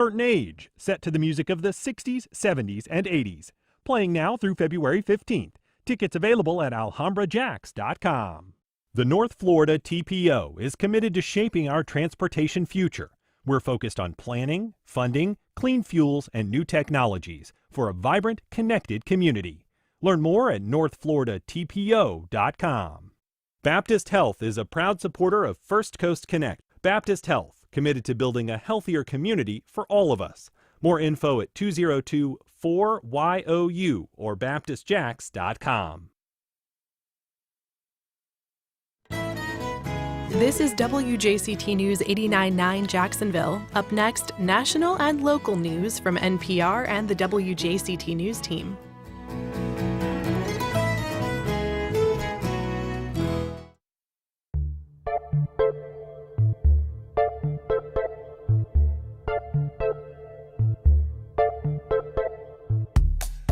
Certain Age, set to the music of the 60s, 70s, and 80s. Playing now through February 15th. Tickets available at alhambrajax.com. The North Florida TPO is committed to shaping our transportation future. We're focused on planning, funding, clean fuels, and new technologies for a vibrant, connected community. Learn more at northfloridatpo.com. Baptist Health is a proud supporter of First Coast Connect. Baptist Health, committed to building a healthier community for all of us. More info at 202-4YOU or baptistjax.com. This is WJCT News 89.9 Jacksonville. Up next, national and local news from NPR and the WJCT News team.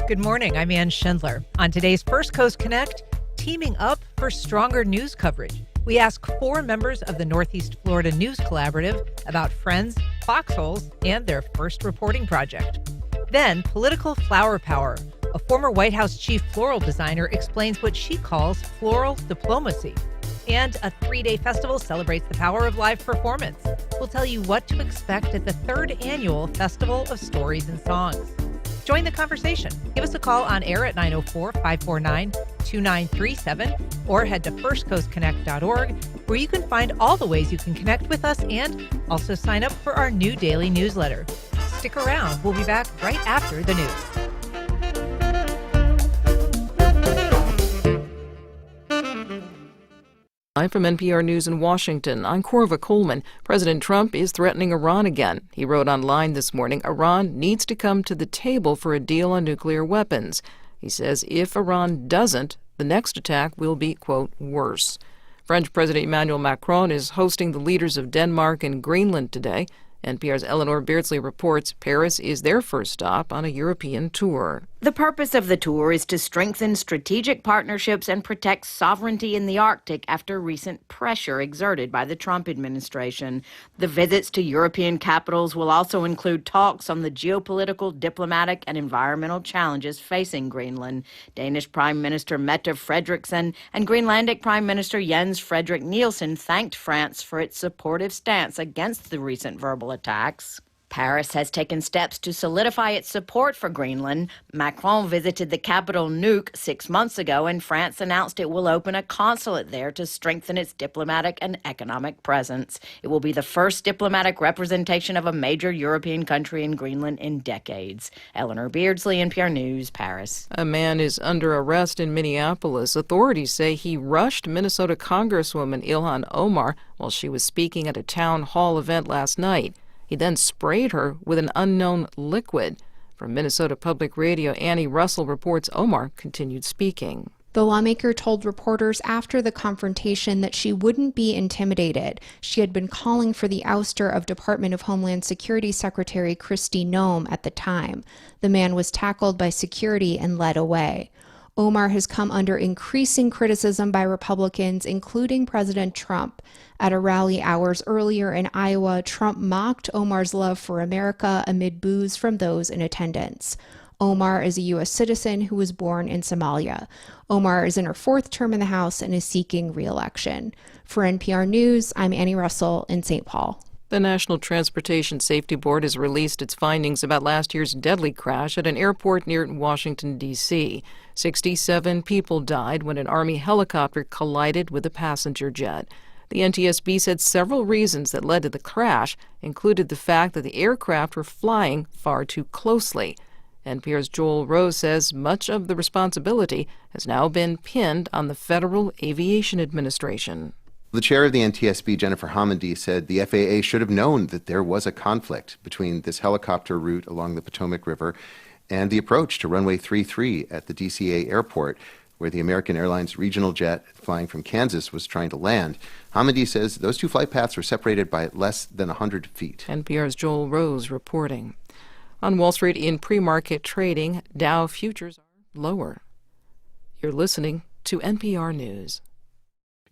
Good morning, I'm Ann Schindler. On today's First Coast Connect, teaming up for stronger news coverage. We ask 4 members of the Northeast Florida News Collaborative about friends, foxholes, and their first reporting project. Then, political flower power. A former White House chief floral designer explains what she calls floral diplomacy. And a 3-day festival celebrates the power of live performance. We'll tell you what to expect at the 3rd annual Festival of Stories and Songs. Join the conversation. Give us a call on air at 904-549-2937 or head to firstcoastconnect.org, where you can find all the ways you can connect with us and also sign up for our new daily newsletter. Stick around. We'll be back right after the news. Live from NPR News in Washington, I'm Corva Coleman. President Trump is threatening Iran again. He wrote online this morning, Iran needs to come to the table for a deal on nuclear weapons. He says if Iran doesn't, the next attack will be, quote, worse. French President Emmanuel Macron is hosting the leaders of Denmark and Greenland today. NPR's Eleanor Beardsley reports Paris is their first stop on a European tour. The purpose of the tour is to strengthen strategic partnerships and protect sovereignty in the Arctic after recent pressure exerted by the Trump administration. The visits to European capitals will also include talks on the geopolitical, diplomatic, and environmental challenges facing Greenland. Danish Prime Minister Mette Frederiksen and Greenlandic Prime Minister Jens Frederik Nielsen thanked France for its supportive stance against the recent verbal attacks. Paris has taken steps to solidify its support for Greenland. Macron visited the capital Nuuk 6 months ago, and France announced it will open a consulate there to strengthen its diplomatic and economic presence. It will be the first diplomatic representation of a major European country in Greenland in decades. Eleanor Beardsley, NPR News, Paris. A man is under arrest in Minneapolis. Authorities say he rushed Minnesota Congresswoman Ilhan Omar while she was speaking at a town hall event last night. He then sprayed her with an unknown liquid. From Minnesota Public Radio, Annie Russell reports Omar continued speaking. The lawmaker told reporters after the confrontation that she wouldn't be intimidated. She had been calling for the ouster of Department of Homeland Security Secretary Kristi Noem at the time. The man was tackled by security and led away. Omar has come under increasing criticism by Republicans, including President Trump. At a rally hours earlier in Iowa, Trump mocked Omar's love for America amid boos from those in attendance. Omar is a U.S. citizen who was born in Somalia. Omar is in her 4th term in the House and is seeking re-election. For NPR News, I'm Annie Russell in St. Paul. The National Transportation Safety Board has released its findings about last year's deadly crash at an airport near Washington, D.C. 67 people died when an Army helicopter collided with a passenger jet. The NTSB said several reasons that led to the crash included the fact that the aircraft were flying far too closely. NPR's Joel Rose says much of the responsibility has now been pinned on the Federal Aviation Administration. The chair of the NTSB, Jennifer Hamady, said the FAA should have known that there was a conflict between this helicopter route along the Potomac River and the approach to runway 33 at the DCA airport, where the American Airlines regional jet flying from Kansas was trying to land. Hamady says those two flight paths were separated by less than 100 feet. NPR's Joel Rose reporting. On Wall Street in pre-market trading, Dow futures are lower. You're listening to NPR News.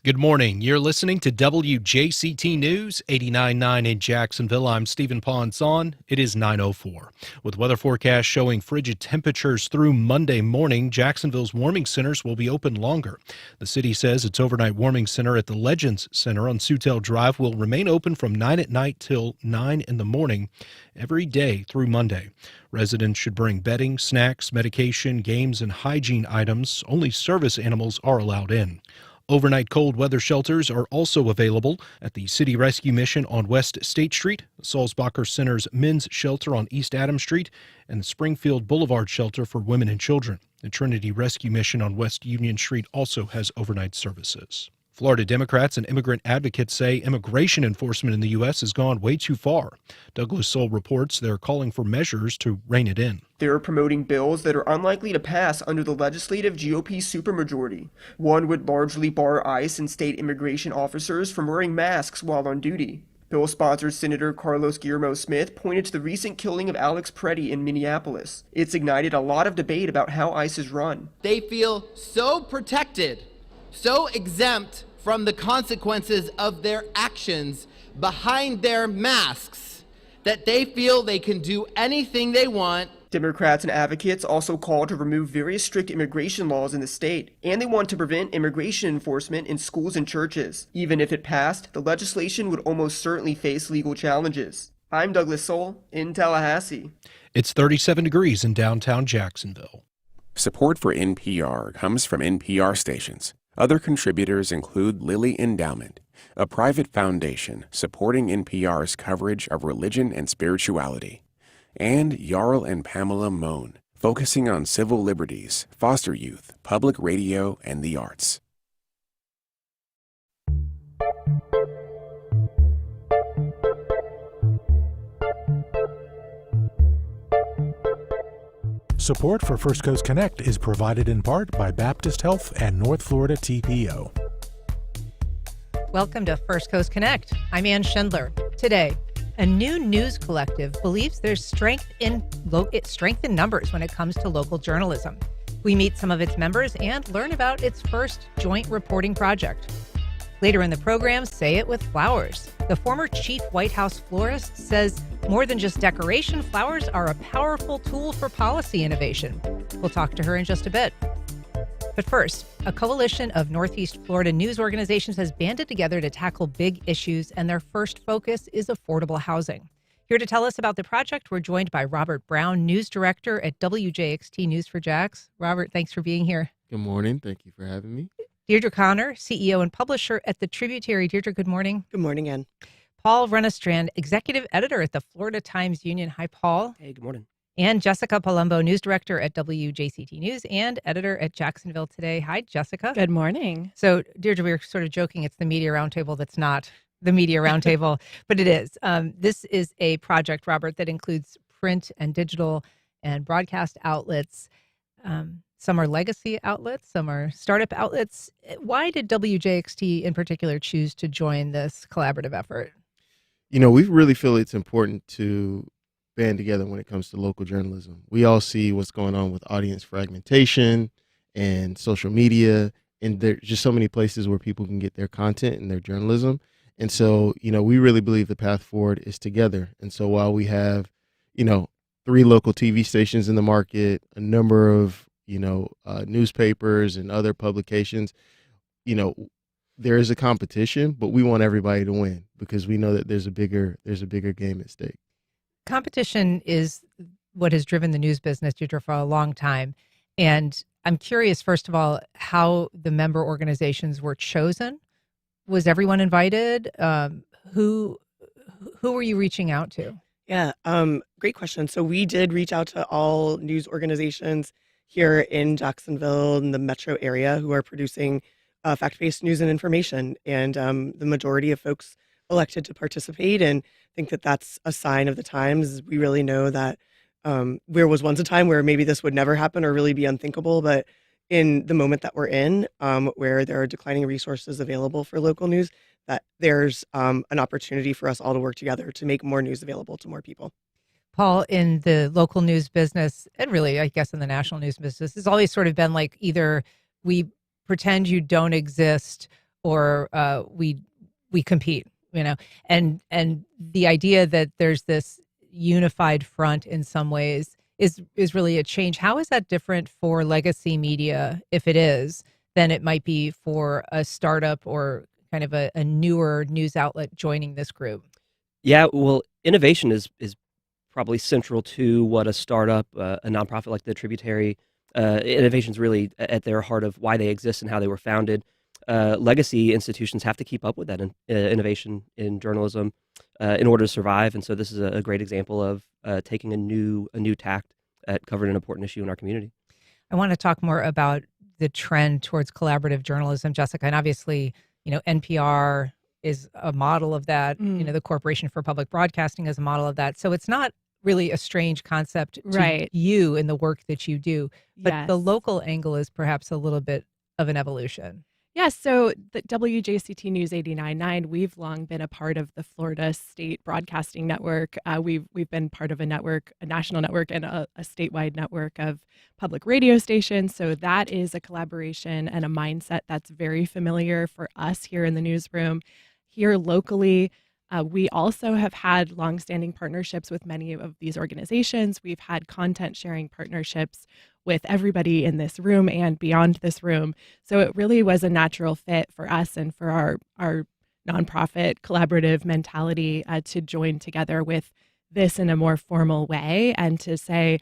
Good morning. You're listening to WJCT News 89.9 in Jacksonville. I'm Stephen Ponson. It is 9:04. With weather forecast showing frigid temperatures through Monday morning, Jacksonville's warming centers will be open longer. The city says its overnight warming center at the Legends Center on Sutel Drive will remain open from 9 at night till 9 in the morning every day through Monday. Residents should bring bedding, snacks, medication, games, and hygiene items. Only service animals are allowed in. Overnight cold weather shelters are also available at the City Rescue Mission on West State Street, Sulzbacher Center's Men's Shelter on East Adams Street, and the Springfield Boulevard Shelter for Women and Children. The Trinity Rescue Mission on West Union Street also has overnight services. Florida Democrats and immigrant advocates say immigration enforcement in the U.S. has gone way too far. Douglas Soul reports they're calling for measures to rein it in. They're promoting bills that are unlikely to pass under the legislative GOP supermajority. One would largely bar ICE and state immigration officers from wearing masks while on duty. Bill sponsor Senator Carlos Guillermo Smith pointed to the recent killing of Alex Preddy in Minneapolis. It's ignited a lot of debate about how ICE is run. They feel so protected, so exempt from the consequences of their actions behind their masks that they feel they can do anything they want. Democrats and advocates also call to remove various strict immigration laws in the state, and they want to prevent immigration enforcement in schools and churches. Even if it passed, the legislation would almost certainly face legal challenges. I'm Douglas Soul in Tallahassee. It's 37 degrees in downtown Jacksonville. Support for NPR comes from NPR stations. Other contributors include Lilly Endowment, a private foundation supporting NPR's coverage of religion and spirituality, and Jarl and Pamela Mohn, focusing on civil liberties, foster youth, public radio, and the arts. Support for First Coast Connect is provided in part by Baptist Health and North Florida TPO. Welcome to First Coast Connect. I'm Ann Schindler. Today, a new news collective believes there's strength in numbers when it comes to local journalism. We meet some of its members and learn about its first joint reporting project. Later in the program, Say It with Flowers. The former chief White House florist says more than just decoration, flowers are a powerful tool for policy innovation. We'll talk to her in just a bit. But first, a coalition of Northeast Florida news organizations has banded together to tackle big issues, and their first focus is affordable housing. Here to tell us about the project, we're joined by Robert Brown, news director at WJXT News4Jax. Robert, thanks for being here. Good morning. Thank you for having me. Deirdre Connor, CEO and publisher at the Tributary. Deirdre, good morning. Good morning, Ann. Paul Runestrand, executive editor at the Florida Times Union. Hi, Paul. Hey, good morning. And Jessica Palumbo, news director at WJCT News and editor at Jacksonville Today. Hi, Jessica. Good morning. So, Deirdre, we were sort of joking it's the media roundtable that's not the media roundtable, but it is. This is a project, Robert, that includes print and digital and broadcast outlets. Some are legacy outlets, some are startup outlets. Why did WJXT in particular choose to join this collaborative effort? You know, we really feel it's important to band together when it comes to local journalism. We all see what's going on with audience fragmentation and social media, and there's just so many places where people can get their content and their journalism. And so, you know, we really believe the path forward is together. And so while we have, 3 local TV stations in the market, a number of newspapers and other publications, there is a competition, but we want everybody to win because we know that there's a bigger game at stake. Competition is what has driven the news business, Deirdre, for a long time. And I'm curious, first of all, how the member organizations were chosen. Was everyone invited? Who were you reaching out to? Yeah, great question. So we did reach out to all news organizations here in Jacksonville and the metro area who are producing fact-based news and information. And the majority of folks elected to participate, and I think that that's a sign of the times. We really know that there was once a time where maybe this would never happen or really be unthinkable, but in the moment that we're in, where there are declining resources available for local news, that there's an opportunity for us all to work together to make more news available to more people. Paul, in the local news business, and really, I guess, in the national news business, it's always sort of been like either we pretend you don't exist or we compete, and the idea that there's this unified front in some ways is really a change. How is that different for legacy media, if it is, than it might be for a startup or kind of a newer news outlet joining this group? Yeah, well, innovation is probably central to what a startup, a nonprofit like the Tributary, innovation is really at their heart of why they exist and how they were founded. Legacy institutions have to keep up with that innovation in journalism in order to survive, and so this is a great example of taking a new tact at covering an important issue in our community. I want to talk more about the trend towards collaborative journalism, Jessica, and obviously, NPR is a model of that. The Corporation for Public Broadcasting is a model of that. So it's not really a strange concept to you in the work that you do, but the local angle is perhaps a little bit of an evolution. Yeah, so the WJCT News 89.9, we've long been a part of the Florida State Broadcasting Network. We've been part of a network, a national network, and a statewide network of public radio stations. So that is a collaboration and a mindset that's very familiar for us here in the newsroom. Here locally, we also have had longstanding partnerships with many of these organizations. We've had content sharing partnerships with everybody in this room and beyond this room. So it really was a natural fit for us and for our nonprofit collaborative mentality to join together with this in a more formal way and to say,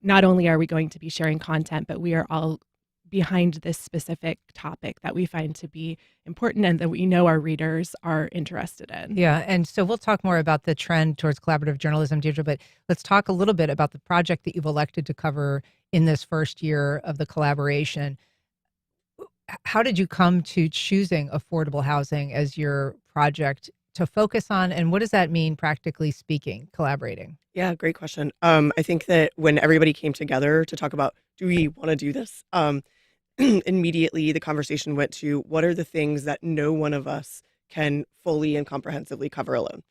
not only are we going to be sharing content, but we are all behind this specific topic that we find to be important and that we know our readers are interested in. Yeah, and so we'll talk more about the trend towards collaborative journalism, Deirdre, but let's talk a little bit about the project that you've elected to cover in this first year of the collaboration. How did you come to choosing affordable housing as your project to focus on, and what does that mean practically speaking, collaborating? Yeah, great question. I think that when everybody came together to talk about, do we want to do this? Immediately the conversation went to what are the things that no one of us can fully and comprehensively cover alone.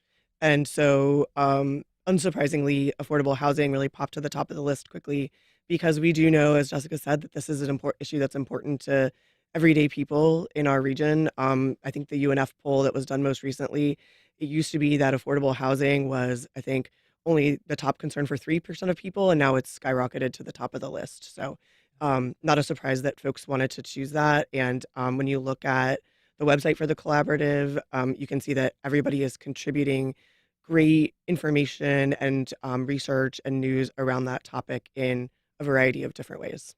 And so unsurprisingly, affordable housing really popped to the top of the list quickly because we do know, as Jessica said, that this is an important issue that's important to everyday people in our region. I think the UNF poll that was done most recently, it used to be that affordable housing was, I think, only the top concern for 3% of people, and now it's skyrocketed to the top of the list. So not a surprise that folks wanted to choose that. And when you look at the website for the collaborative, you can see that everybody is contributing great information and research and news around that topic in a variety of different ways.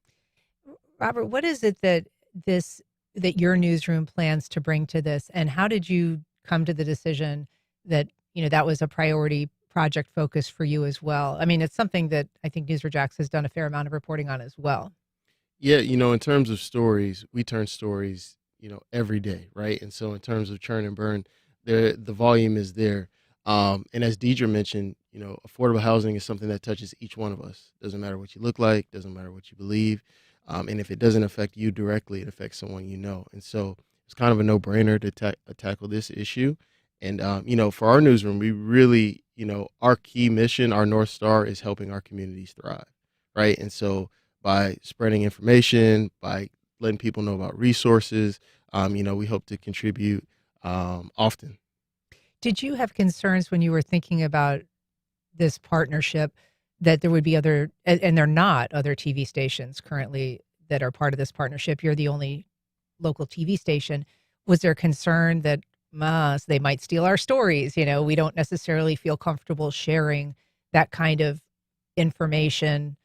Robert, what is it that your newsroom plans to bring to this, and how did you come to the decision that that was a priority project focus for you as well? I mean, it's something that I think News4Jax has done a fair amount of reporting on as well. Yeah, in terms of stories, we turn stories, every day, right? And so in terms of churn and burn, the volume is there. And as Deidre mentioned, affordable housing is something that touches each one of us. Doesn't matter what you look like, doesn't matter what you believe. And if it doesn't affect you directly, it affects someone you know. And so it's kind of a no-brainer to tackle this issue. And, for our newsroom, we really, our key mission, our North Star is helping our communities thrive, right? And so by spreading information, by letting people know about resources, we hope to contribute often. Did you have concerns when you were thinking about this partnership that there would be other, and they're not other TV stations currently that are part of this partnership? You're the only local TV station. Was there concern that they might steal our stories? We don't necessarily feel comfortable sharing that kind of information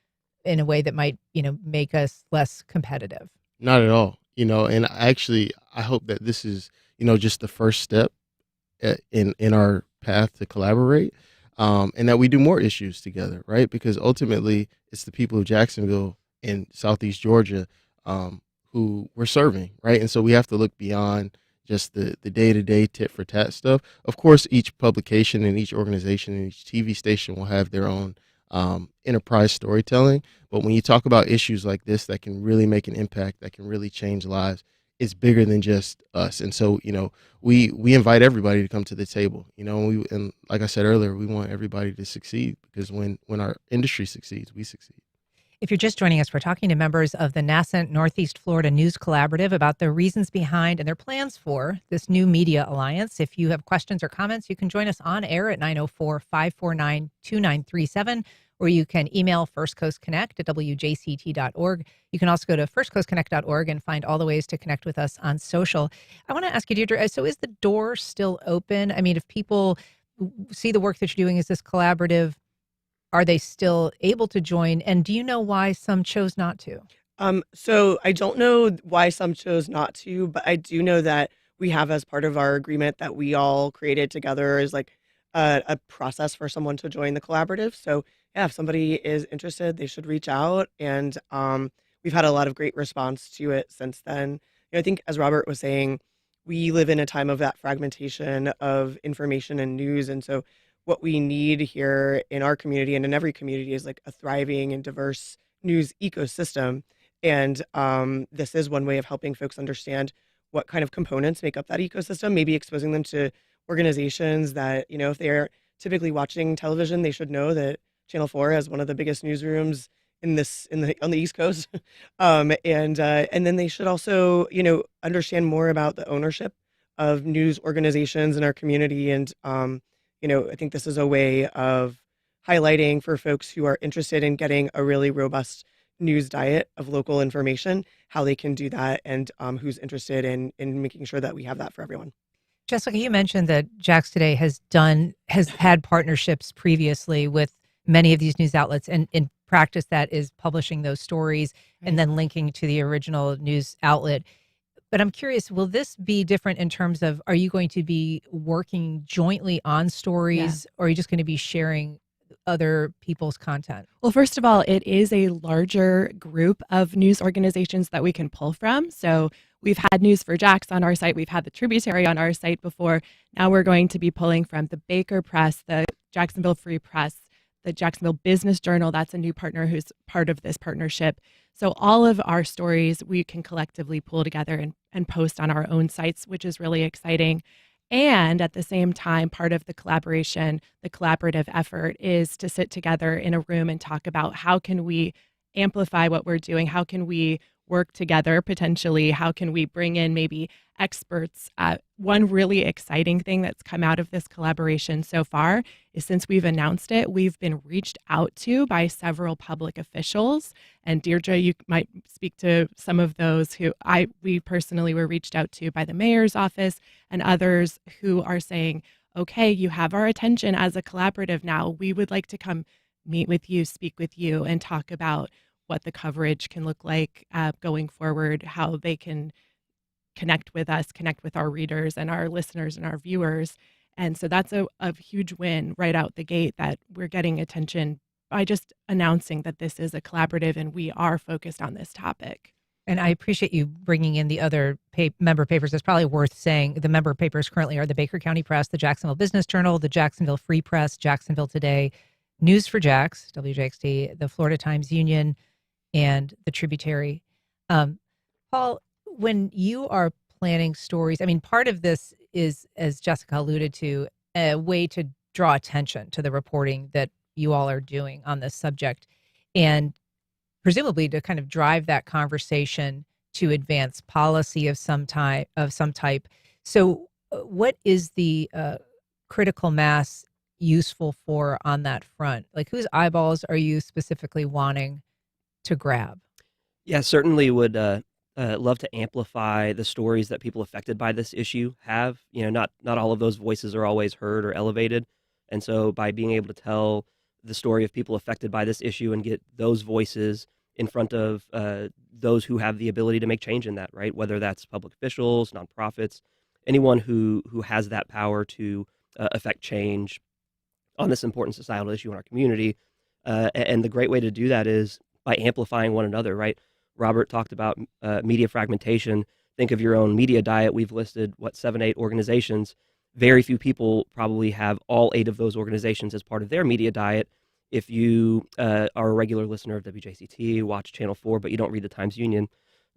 in a way that might, make us less competitive. Not at all. And I hope that this is, just the first step in our path to collaborate, and that we do more issues together, right? Because ultimately it's the people of Jacksonville and Southeast Georgia who we're serving, right? And so we have to look beyond just the day-to-day tit-for-tat stuff. Of course, each publication and each organization and each TV station will have their own enterprise storytelling. But when you talk about issues like this that can really make an impact, that can really change lives, it's bigger than just us. And so, we invite everybody to come to the table, and like I said earlier, we want everybody to succeed because when our industry succeeds, we succeed. If you're just joining us, we're talking to members of the nascent Northeast Florida News Collaborative about the reasons behind and their plans for this new media alliance. If you have questions or comments, you can join us on air at 904-549-2937, or you can email First Coast Connect at WJCT.org. You can also go to firstcoastconnect.org and find all the ways to connect with us on social. I want to ask you, Deirdre, so is the door still open? I mean, if people see the work that you're doing as this collaborative, are they still able to join? And do you know why some chose not to? So I don't know why some chose not to, but I do know that we have, as part of our agreement that we all created together, is like a process for someone to join the collaborative. So yeah, if somebody is interested, they should reach out. And we've had a lot of great response to it since then. You know, I think, as Robert was saying, we live in a time of that fragmentation of information and news. And so what we need here in our community and in every community is like a thriving and diverse news ecosystem. And this is one way of helping folks understand what kind of components make up that ecosystem, maybe exposing them to organizations that, you know, if they're typically watching television, they should know that Channel 4 has one of the biggest newsrooms on the East Coast. And then they should also, you know, understand more about the ownership of news organizations in our community. And you know, I think this is a way of highlighting for folks who are interested in getting a really robust news diet of local information, how they can do that, and who's interested in making sure that we have that for everyone. Jessica, you mentioned that Jax Today has had partnerships previously with many of these news outlets, and in practice that is publishing those stories and then linking to the original news outlet. But I'm curious, will this be different in terms of, are you going to be working jointly on stories, or are you just going to be sharing other people's content? Well, first of all, it is a larger group of news organizations that we can pull from. So we've had News4Jax on our site. We've had the Tributary on our site before. Now we're going to be pulling from the Baker Press, the Jacksonville Free Press, the Jacksonville Business Journal. That's a new partner who's part of this partnership. So all of our stories we can collectively pull together and post on our own sites, which is really exciting. And at the same time, part of the collaboration, the collaborative effort, is to sit together in a room and talk about how can we amplify what we're doing? How can we work together potentially? How can we bring in maybe experts? One really exciting thing that's come out of this collaboration so far is, since we've announced it, we've been reached out to by several public officials. And Deirdre, you might speak to some of those who we personally were reached out to by the mayor's office and others who are saying, okay, you have our attention as a collaborative now. We would like to come meet with you, speak with you, and talk about what the coverage can look like going forward, how they can connect with us, connect with our readers and our listeners and our viewers. And so that's a huge win right out the gate, that we're getting attention by just announcing that this is a collaborative and we are focused on this topic. And I appreciate you bringing in the other member papers. It's probably worth saying the member papers currently are the Baker County Press, the Jacksonville Business Journal, the Jacksonville Free Press, Jacksonville Today, News4Jax, WJXT, the Florida Times Union, and the Tributary. Paul, when you are planning stories, I mean, part of this is, as Jessica alluded to, a way to draw attention to the reporting that you all are doing on this subject, and presumably to kind of drive that conversation to advance policy of some type. So what is the critical mass useful for on that front? Like, whose eyeballs are you specifically wanting to grab? Yeah, certainly would love to amplify the stories that people affected by this issue have. You know, not all of those voices are always heard or elevated. And so by being able to tell the story of people affected by this issue and get those voices in front of those who have the ability to make change in that, right? Whether that's public officials, nonprofits, anyone who has that power to affect change on this important societal issue in our community. And the great way to do that is by amplifying one another, right? Robert talked about media fragmentation. Think of your own media diet. We've listed, 7, 8 organizations. Very few people probably have all 8 of those organizations as part of their media diet. If you are a regular listener of WJCT, watch Channel 4, but you don't read the Times Union,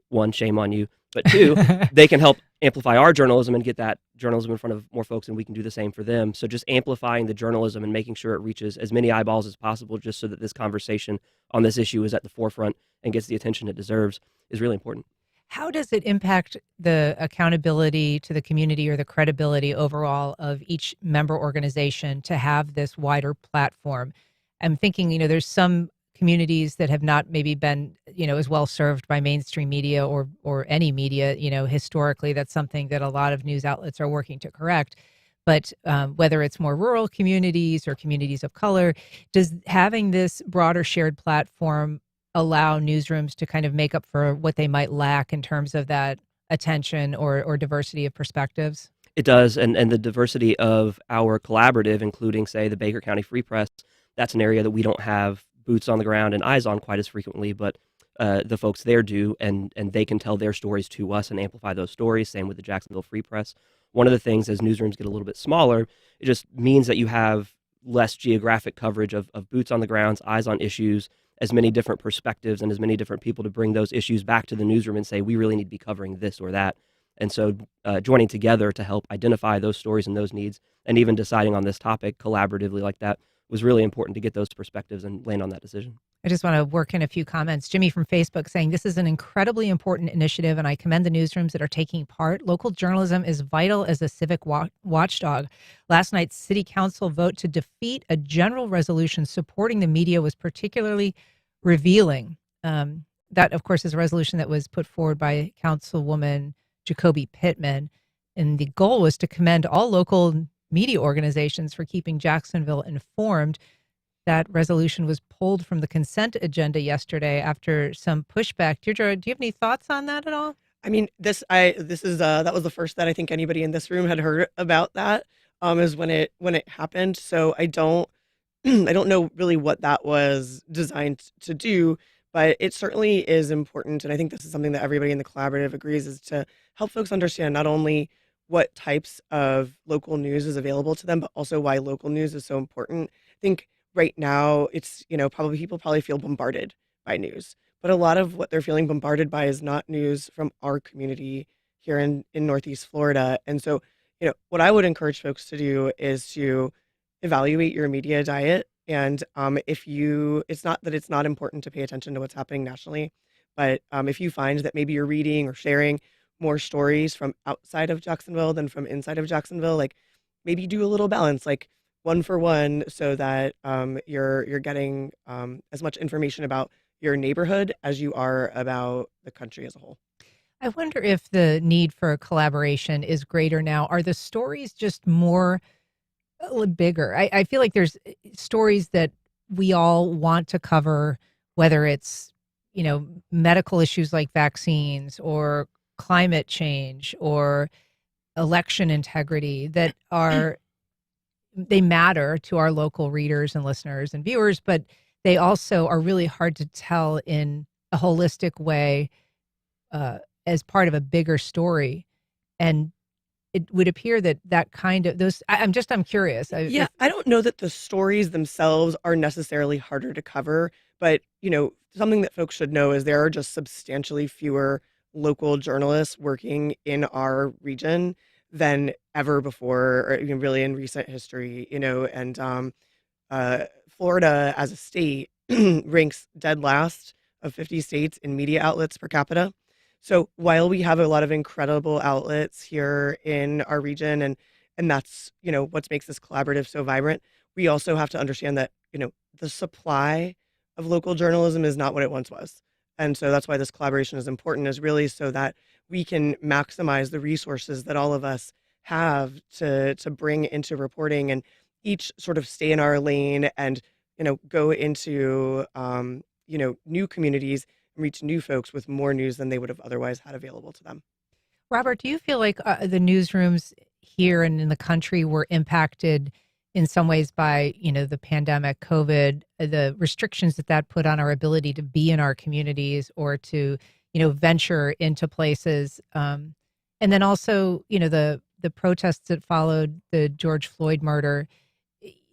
one, shame on you. But two, they can help amplify our journalism and get that journalism in front of more folks, and we can do the same for them. So just amplifying the journalism and making sure it reaches as many eyeballs as possible, just so that this conversation on this issue is at the forefront and gets the attention it deserves, is really important. How does it impact the accountability to the community or the credibility overall of each member organization to have this wider platform? I'm thinking, there's some communities that have not maybe been, as well served by mainstream media or any media, historically. That's something that a lot of news outlets are working to correct. But whether it's more rural communities or communities of color, does having this broader shared platform allow newsrooms to kind of make up for what they might lack in terms of that attention or diversity of perspectives? It does, and the diversity of our collaborative, including, say, the Baker County Free Press, that's an area that we don't have boots on the ground and eyes on quite as frequently, but the folks there do, and they can tell their stories to us and amplify those stories. Same with the Jacksonville Free Press. One of the things, as newsrooms get a little bit smaller, it just means that you have less geographic coverage of boots on the ground, eyes on issues, as many different perspectives and as many different people to bring those issues back to the newsroom and say, we really need to be covering this or that. And so joining together to help identify those stories and those needs, and even deciding on this topic collaboratively like that, was really important to get those perspectives and land on that decision. I just want to work in a few comments. Jimmy from Facebook saying, this is an incredibly important initiative, and I commend the newsrooms that are taking part. Local journalism is vital as a civic watchdog. Last night's city council vote to defeat a general resolution supporting the media was particularly revealing. That, of course, is a resolution that was put forward by Councilwoman Jacoby Pittman. And the goal was to commend all local media organizations for keeping Jacksonville informed. That resolution was pulled from the consent agenda yesterday after some pushback. Deirdre, do you have any thoughts on that at all? I mean, that was the first that I think anybody in this room had heard about that, is when it happened. So I don't know really what that was designed to do, but it certainly is important. And I think this is something that everybody in the collaborative agrees, is to help folks understand not only what types of local news is available to them, but also why local news is so important. I think right now it's, people probably feel bombarded by news, but a lot of what they're feeling bombarded by is not news from our community here in Northeast Florida. And so, what I would encourage folks to do is to evaluate your media diet. And it's not that it's not important to pay attention to what's happening nationally, but if you find that maybe you're reading or sharing more stories from outside of Jacksonville than from inside of Jacksonville, like maybe do a little balance, like 1 for 1, so that you're getting as much information about your neighborhood as you are about the country as a whole. I wonder if the need for collaboration is greater now. Are the stories just bigger? I feel like there's stories that we all want to cover, whether it's, medical issues like vaccines or climate change or election integrity, that they matter to our local readers and listeners and viewers, but they also are really hard to tell in a holistic way as part of a bigger story. And it would appear that kind of those, I'm curious. I don't know that the stories themselves are necessarily harder to cover, but, something that folks should know is there are just substantially fewer local journalists working in our region than ever before, or really in recent history, and Florida as a state ranks dead last of 50 states in media outlets per capita. So while we have a lot of incredible outlets here in our region, and that's, what makes this collaborative so vibrant, we also have to understand that, the supply of local journalism is not what it once was. And so that's why this collaboration is important, is really so that we can maximize the resources that all of us have to bring into reporting, and each sort of stay in our lane and, go into, new communities and reach new folks with more news than they would have otherwise had available to them. Robert, do you feel like the newsrooms here and in the country were impacted in some ways by, the pandemic, COVID, the restrictions that put on our ability to be in our communities or to, venture into places? And then also, the protests that followed the George Floyd murder,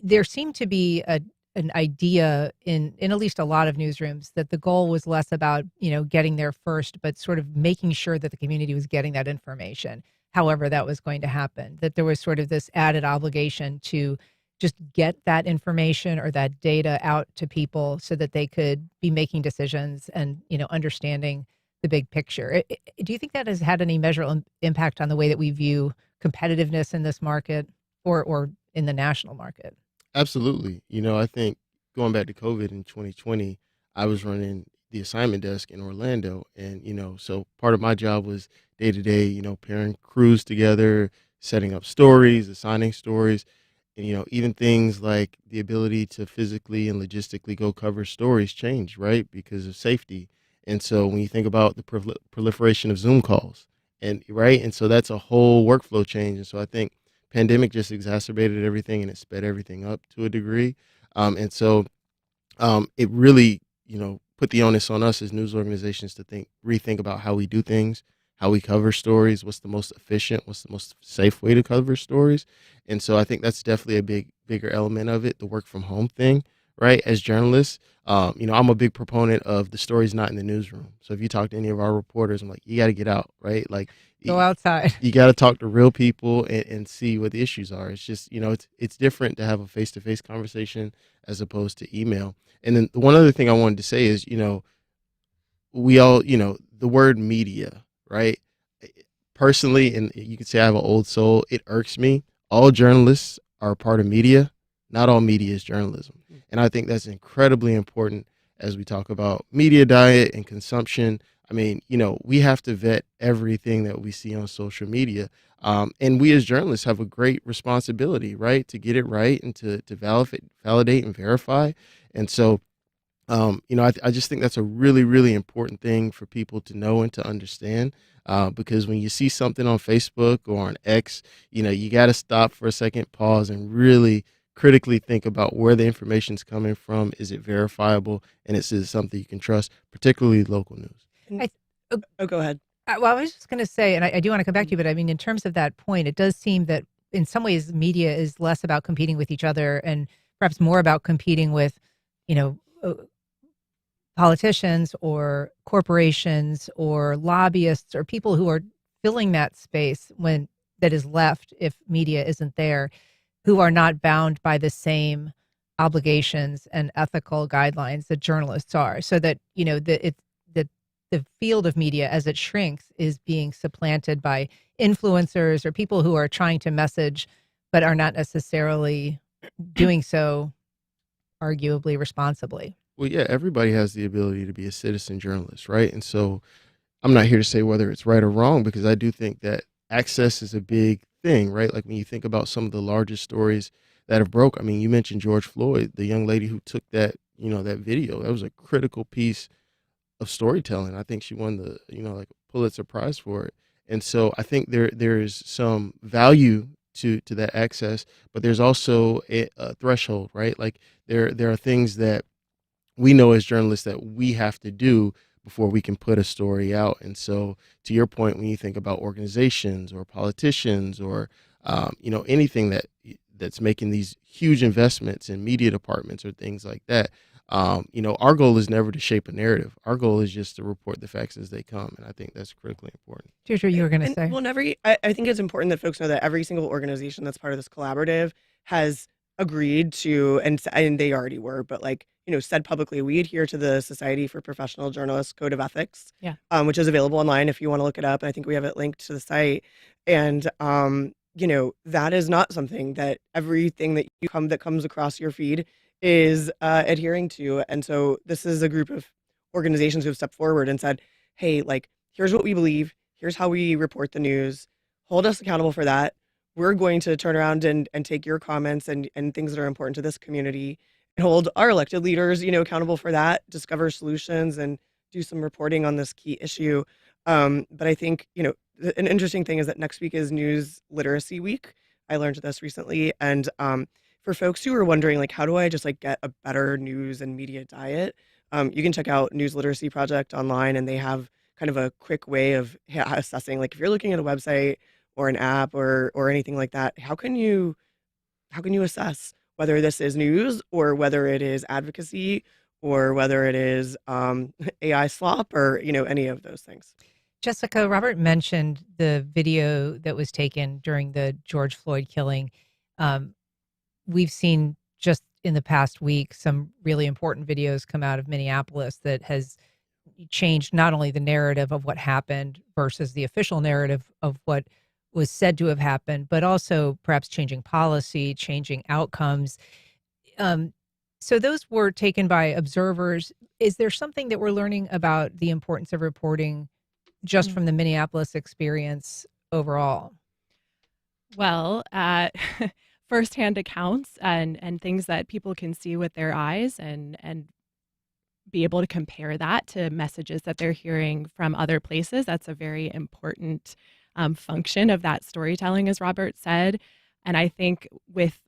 there seemed to be a an idea in at least a lot of newsrooms that the goal was less about, getting there first, but sort of making sure that the community was getting that information, however that was going to happen, that there was sort of this added obligation to just get that information or that data out to people so that they could be making decisions and, understanding the big picture. Do you think that has had any measurable impact on the way that we view competitiveness in this market or in the national market? Absolutely. I think going back to COVID in 2020, I was running the assignment desk in Orlando. And, so part of my job was day to day, pairing crews together, setting up stories, assigning stories, and, even things like the ability to physically and logistically go cover stories change, right? Because of safety. And so when you think about the proliferation of Zoom calls and right. And so that's a whole workflow change. And so I think pandemic just exacerbated everything and it sped everything up to a degree. And so it really, put the onus on us as news organizations to rethink about how we do things, how we cover stories, what's the most efficient, what's the most safe way to cover stories. And so I think that's definitely a bigger element of it, the work from home thing, right? As journalists, I'm a big proponent of the stories not in the newsroom. So if you talk to any of our reporters, I'm like, you got to get out, right? Like go outside. You got to talk to real people and see what the issues are. It's just, it's different to have a face-to-face conversation as opposed to email. And then the one other thing I wanted to say is, we all, the word media, right? Personally, and you could say I have an old soul, it irks me. All journalists are a part of media. Not all media is journalism. And I think that's incredibly important as we talk about media diet and consumption. I mean, we have to vet everything that we see on social media. And we as journalists have a great responsibility, right, to get it right and to validate and verify. And so, I just think that's a really, really important thing for people to know and to understand. Because when you see something on Facebook or on X, you got to stop for a second, pause, and really critically think about where the information's coming from. Is it verifiable? And is it something you can trust, particularly local news? Go ahead. Well, I was just going to say, and I do want to come back to you, but I mean, in terms of that point, it does seem that in some ways media is less about competing with each other and perhaps more about competing with, politicians or corporations or lobbyists or people who are filling that space that is left if media isn't there, who are not bound by the same obligations and ethical guidelines that journalists are. So that, the field of media as it shrinks is being supplanted by influencers or people who are trying to message but are not necessarily doing so arguably responsibly. Well, yeah, everybody has the ability to be a citizen journalist, right? And so I'm not here to say whether it's right or wrong, because I do think that access is a big thing, right? Like when you think about some of the largest stories that have broke, I mean, you mentioned George Floyd, the young lady who took that, that video. That was a critical piece of storytelling. I think she won the, like Pulitzer Prize for it. And so I think there is some value to that access, but there's also a threshold, right? Like there are things that we know as journalists that we have to do before we can put a story out. And so to your point, when you think about organizations or politicians or, anything that's making these huge investments in media departments or things like that, our goal is never to shape a narrative. Our goal is just to report the facts as they come. And I think that's critically important. Deirdre, you were going to say. Well, I think it's important that folks know that every single organization that's part of this collaborative has agreed to, and they already were, but said publicly, we adhere to the Society for Professional Journalists Code of Ethics, which is available online if you want to look it up. And I think we have it linked to the site. And, that is not something that everything that comes across your feed is adhering to. And so this is a group of organizations who have stepped forward and said, hey, here's what we believe. Here's how we report the news. Hold us accountable for that. We're going to turn around and take your comments and things that are important to this community and hold our elected leaders, accountable for that, discover solutions and do some reporting on this key issue. But I think, an interesting thing is that next week is News Literacy Week. I learned this recently. And for folks who are wondering, how do I just get a better news and media diet? You can check out News Literacy Project online, and they have kind of a quick way of assessing, if you're looking at a website or an app or anything like that, how can you assess whether this is news or whether it is advocacy or whether it is AI slop or, any of those things. Jessica, Robert mentioned the video that was taken during the George Floyd killing. We've seen just in the past week some really important videos come out of Minneapolis that has changed not only the narrative of what happened versus the official narrative of what was said to have happened, but also perhaps changing policy, changing outcomes. So those were taken by observers. Is there something that we're learning about the importance of reporting just from the Minneapolis experience overall? Well, firsthand accounts and things that people can see with their eyes and be able to compare that to messages that they're hearing from other places. That's a very important function of that storytelling, as Robert said. And I think with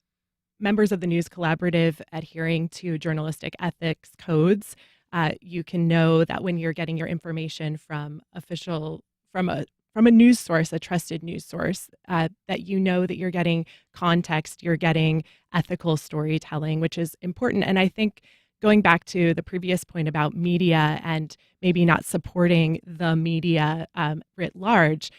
members of the News Collaborative adhering to journalistic ethics codes, you can know that when you're getting your information from a news source, a trusted news source, that you know that you're getting context, you're getting ethical storytelling, which is important. And I think going back to the previous point about media and maybe not supporting the media writ large,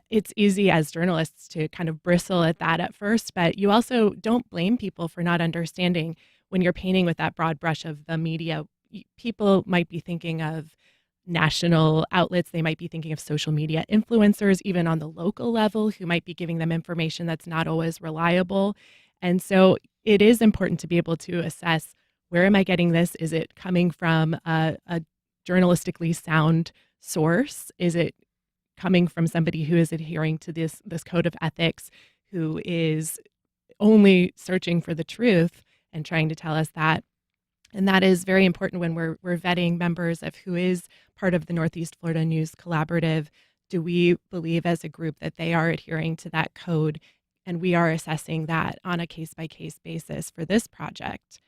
it's easy as journalists to kind of bristle at that at first, but you also don't blame people for not understanding when you're painting with that broad brush of the media. People might be thinking of national outlets. They might be thinking of social media influencers, even on the local level, who might be giving them information that's not always reliable. And so it is important to be able to assess, where am I getting this? Is it coming from a journalistically sound source? Is it coming from somebody who is adhering to this code of ethics, who is only searching for the truth and trying to tell us that? And that is very important when we're vetting members of who is part of the Northeast Florida News Collaborative. Do we believe as a group that they are adhering to that code? And we are assessing that on a case-by-case basis for this project.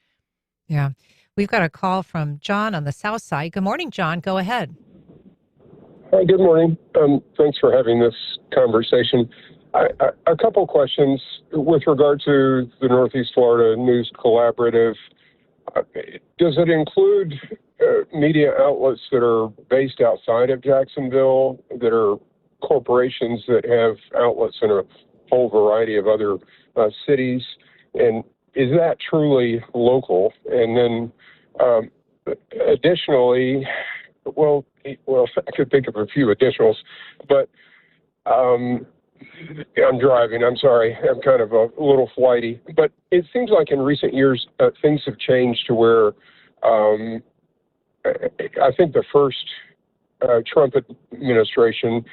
Yeah. We've got a call from John on the south side. Good morning, John. Go ahead. Hi, good morning. Thanks for having this conversation. A couple questions with regard to the Northeast Florida News Collaborative. Does it include media outlets that are based outside of Jacksonville, that are corporations that have outlets in a whole variety of other cities? And is that truly local? And then additionally, well, I could think of a few additionals, but I'm driving. I'm sorry. I'm kind of a little flighty. But it seems like in recent years, things have changed to where I think the first Trump administration,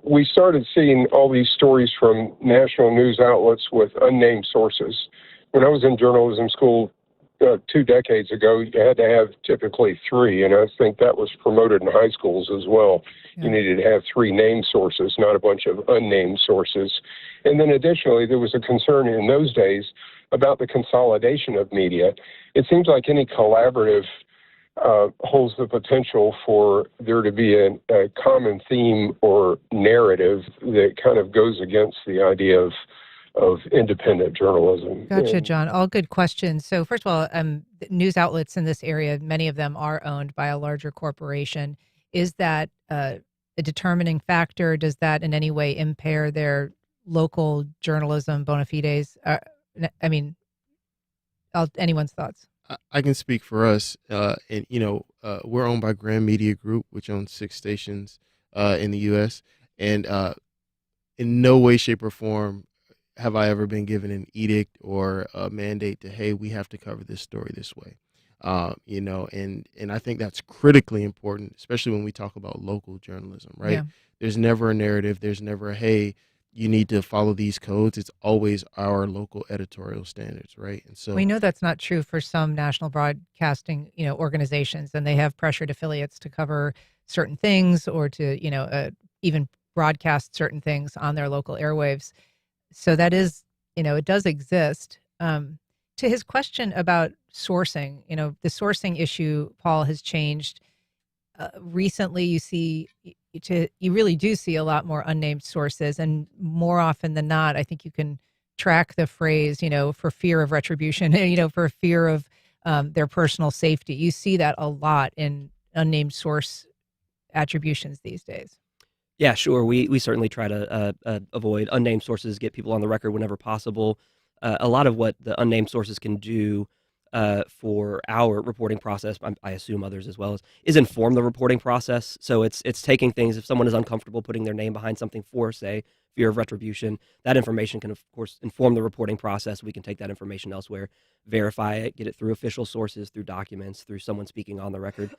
we started seeing all these stories from national news outlets with unnamed sources. When I was in journalism school 2 decades ago, you had to have typically 3, and I think that was promoted in high schools as well. Yeah. You needed to have 3 named sources, not a bunch of unnamed sources. And then additionally, there was a concern in those days about the consolidation of media. It seems like any collaborative holds the potential for there to be a common theme or narrative that kind of goes against the idea of independent journalism. Gotcha, John. All good questions. So first of all, news outlets in this area, many of them are owned by a larger corporation. Is that a determining factor? Does that in any way impair their local journalism bona fides? Anyone's thoughts? I can speak for us. We're owned by Grand Media Group, which owns 6 stations in the U.S. And in no way, shape, or form have I ever been given an edict or a mandate to, hey, we have to cover this story this way. And I think that's critically important, especially when we talk about local journalism, right? Yeah. There's never a narrative. There's never a, hey, you need to follow these codes. It's always our local editorial standards, right? And so we know that's not true for some national broadcasting, organizations, and they have pressured affiliates to cover certain things or to, even broadcast certain things on their local airwaves. So that is, it does exist. To his question about sourcing, the sourcing issue, Paul, has changed. Recently, you really do see a lot more unnamed sources, and more often than not, I think you can track the phrase, for fear of retribution, for fear of their personal safety. You see that a lot in unnamed source attributions these days. Yeah, sure. We certainly try to avoid unnamed sources, get people on the record whenever possible. A lot of what the unnamed sources can do for our reporting process, I assume others as well, is inform the reporting process. So it's taking things, if someone is uncomfortable putting their name behind something for, say, fear of retribution, that information can, of course, inform the reporting process. We can take that information elsewhere, verify it, get it through official sources, through documents, through someone speaking on the record.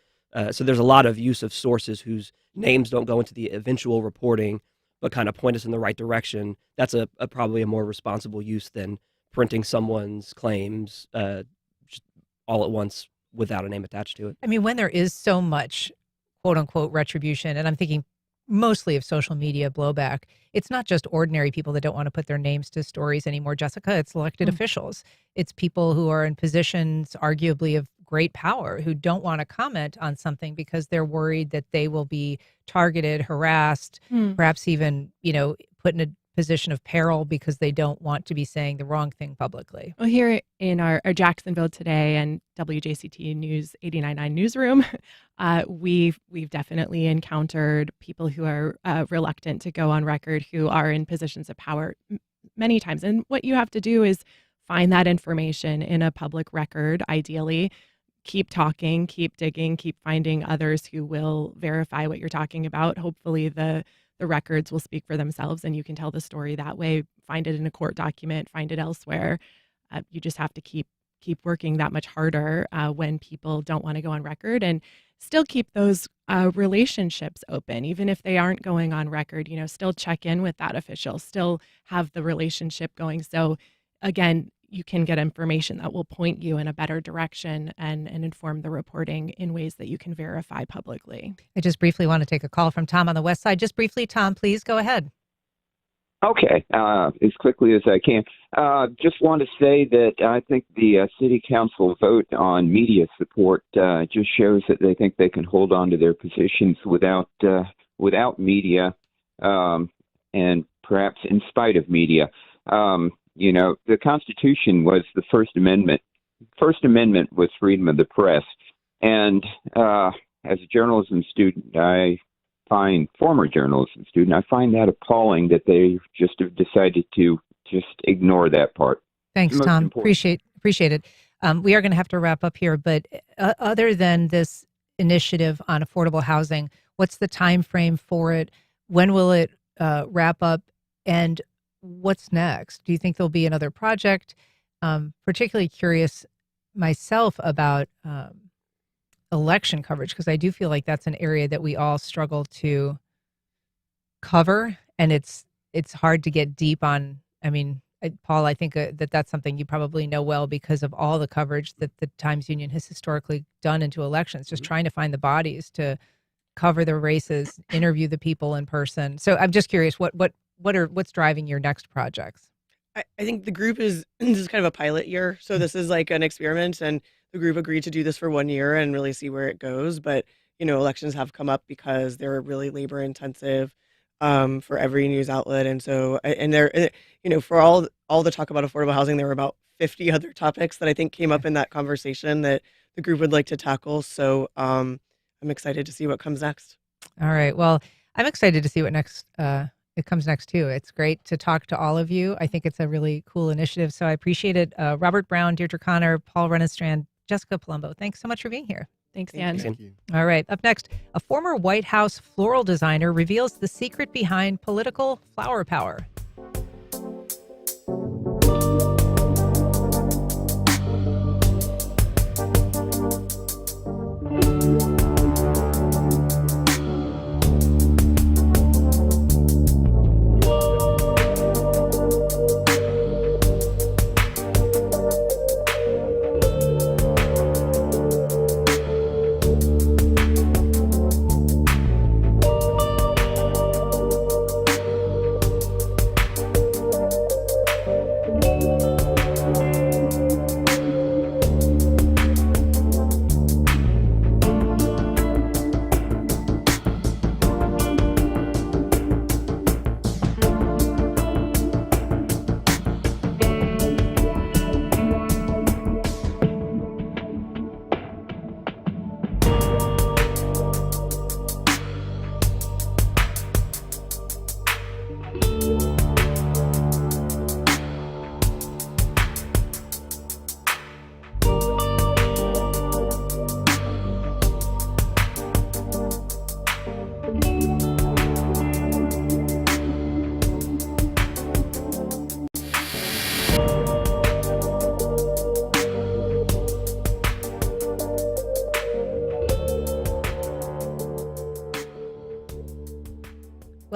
So there's a lot of use of sources whose names don't go into the eventual reporting, but kind of point us in the right direction. That's probably a more responsible use than printing someone's claims just all at once without a name attached to it. I mean, when there is so much quote unquote retribution, and I'm thinking mostly of social media blowback, it's not just ordinary people that don't want to put their names to stories anymore, Jessica. It's elected officials. It's people who are in positions arguably of great power who don't want to comment on something because they're worried that they will be targeted, harassed, perhaps even, put in a position of peril because they don't want to be saying the wrong thing publicly. Well, here in our Jacksonville Today and WJCT News 89.9 newsroom, we've definitely encountered people who are reluctant to go on record, who are in positions of power many times. And what you have to do is find that information in a public record, ideally. Keep talking, keep digging, keep finding others who will verify what you're talking about. Hopefully the records will speak for themselves and you can tell the story that way. Find it in a court document, find it elsewhere. You just have to keep working that much harder when people don't want to go on record, and still keep those relationships open, even if they aren't going on record. Still check in with that official, still have the relationship going. So again, you can get information that will point you in a better direction and inform the reporting in ways that you can verify publicly. I just briefly want to take a call from Tom on the west side. Just briefly, Tom, please go ahead. Okay, as quickly as I can. Just want to say that I think the city council vote on media support just shows that they think they can hold on to their positions without media, and perhaps in spite of media. The Constitution was the First Amendment. First Amendment was freedom of the press. And as a journalism student, former journalism student, I find that appalling that they just have decided to just ignore that part. Thanks, Tom. Appreciate it. We are going to have to wrap up here, but other than this initiative on affordable housing, what's the time frame for it? When will it wrap up? And what's next? Do you think there'll be another project? Particularly curious myself about election coverage, because I do feel like that's an area that we all struggle to cover, and it's hard to get deep on. I mean, Paul, I think that's something you probably know well because of all the coverage that the Times Union has historically done into elections, just trying to find the bodies to cover the races, interview the people in person. So I'm just curious, what's driving your next projects? I think the group this is kind of a pilot year. So this is like an experiment, and the group agreed to do this for 1 year and really see where it goes. But, elections have come up because they're really labor intensive for every news outlet. And so, and there, for all the talk about affordable housing, there were about 50 other topics that I think came up in that conversation that the group would like to tackle. So I'm excited to see what comes next. All right. Well, I'm excited to see what it comes next too. It's great to talk to all of you. I think it's a really cool initiative. So I appreciate it. Robert Brown, Deirdre Connor, Paul Rennestrand, Jessica Palumbo. Thanks so much for being here. Thanks, Dan. Thank you. All right. Up next, a former White House floral designer reveals the secret behind political flower power.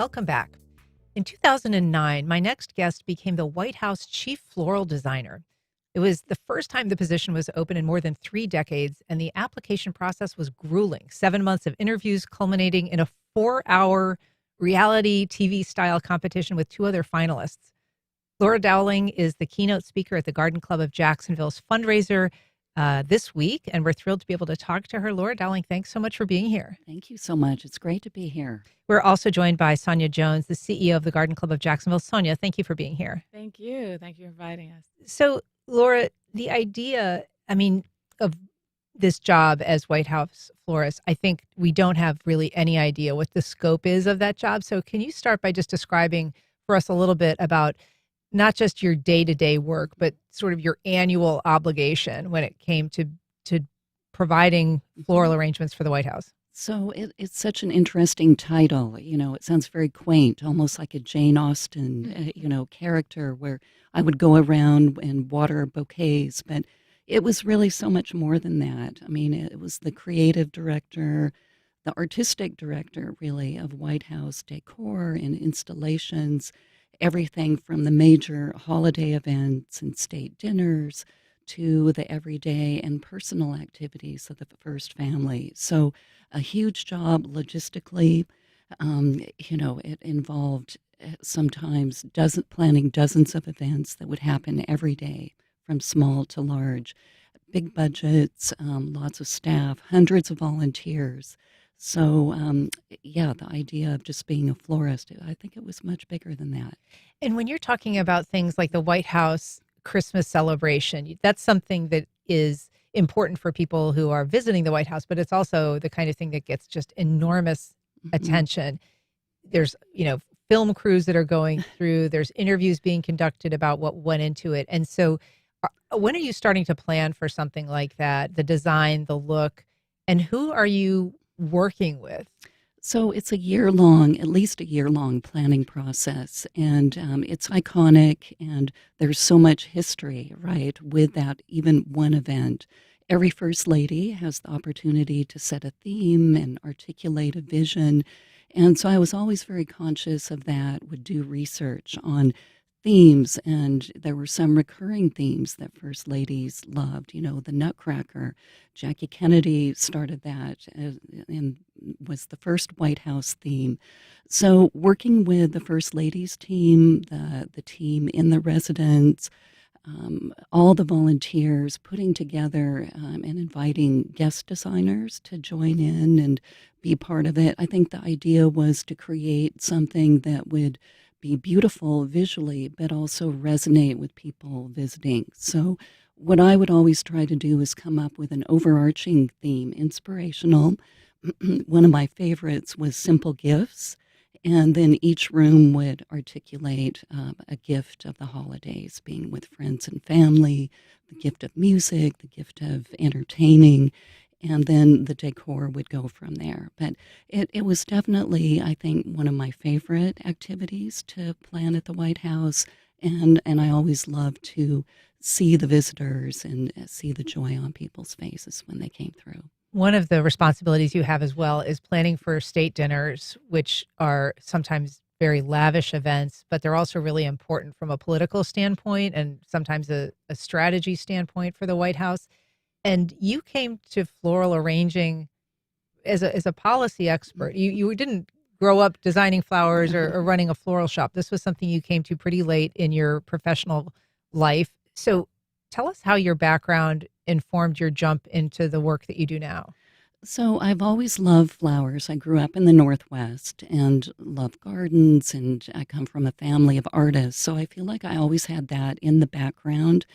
Welcome back. In 2009, my next guest became the White House chief floral designer. It was the first time the position was open in more than 3 decades, and the application process was grueling. 7 months of interviews culminating in a 4-hour reality TV-style competition with 2 other finalists. Laura Dowling is the keynote speaker at the Garden Club of Jacksonville's fundraiser this week, and we're thrilled to be able to talk to her. Laura Dowling, thanks so much for being here. Thank you so much. It's great to be here. We're also joined by Sonia Jones, the CEO of the Garden Club of Jacksonville. Sonia, thank you for being here. Thank you. Thank you for inviting us. So, Laura, the idea, of this job as White House florist, I think we don't have really any idea what the scope is of that job. So can you start by just describing for us a little bit about not just your day-to-day work, but sort of your annual obligation when it came to providing floral arrangements for the White House? So it's such an interesting title. It sounds very quaint, almost like a Jane Austen, character where I would go around and water bouquets. But it was really so much more than that. It was the creative director, the artistic director, really, of White House decor and installations, everything from the major holiday events and state dinners to the everyday and personal activities of the first family. So a huge job logistically. It involved sometimes planning dozens of events that would happen every day, from small to large, big budgets, lots of staff, hundreds of volunteers. So, the idea of just being a florist, I think it was much bigger than that. And when you're talking about things like the White House Christmas celebration, that's something that is important for people who are visiting the White House, but it's also the kind of thing that gets just enormous attention. There's, film crews that are going through, there's interviews being conducted about what went into it. And so when are you starting to plan for something like that, the design, the look, and who are you working with? So it's at least a year-long planning process, and it's iconic, and there's so much history, right, with that even one event. Every First Lady has the opportunity to set a theme and articulate a vision, and so I was always very conscious of that, would do research on themes, and there were some recurring themes that First Ladies loved. The Nutcracker. Jackie Kennedy started that and was the first White House theme. So working with the First Ladies team, the team in the residence, all the volunteers, putting together and inviting guest designers to join in and be part of it. I think the idea was to create something that would be beautiful visually, but also resonate with people visiting. So what I would always try to do is come up with an overarching theme, inspirational. One of my favorites was simple gifts, and then each room would articulate a gift of the holidays, being with friends and family, the gift of music, the gift of entertaining, and then the decor would go from there. But it was definitely, I think, one of my favorite activities to plan at the White House, and I always loved to see the visitors and see the joy on people's faces when they came through. One of the responsibilities you have as well is planning for state dinners, which are sometimes very lavish events, but they're also really important from a political standpoint and sometimes a strategy standpoint for the White House. And you came to floral arranging as a policy expert. You didn't grow up designing flowers or running a floral shop. This was something you came to pretty late in your professional life. So tell us how your background informed your jump into the work that you do now. So I've always loved flowers. I grew up in the Northwest and love gardens, and I come from a family of artists. So I feel like I always had that in the background.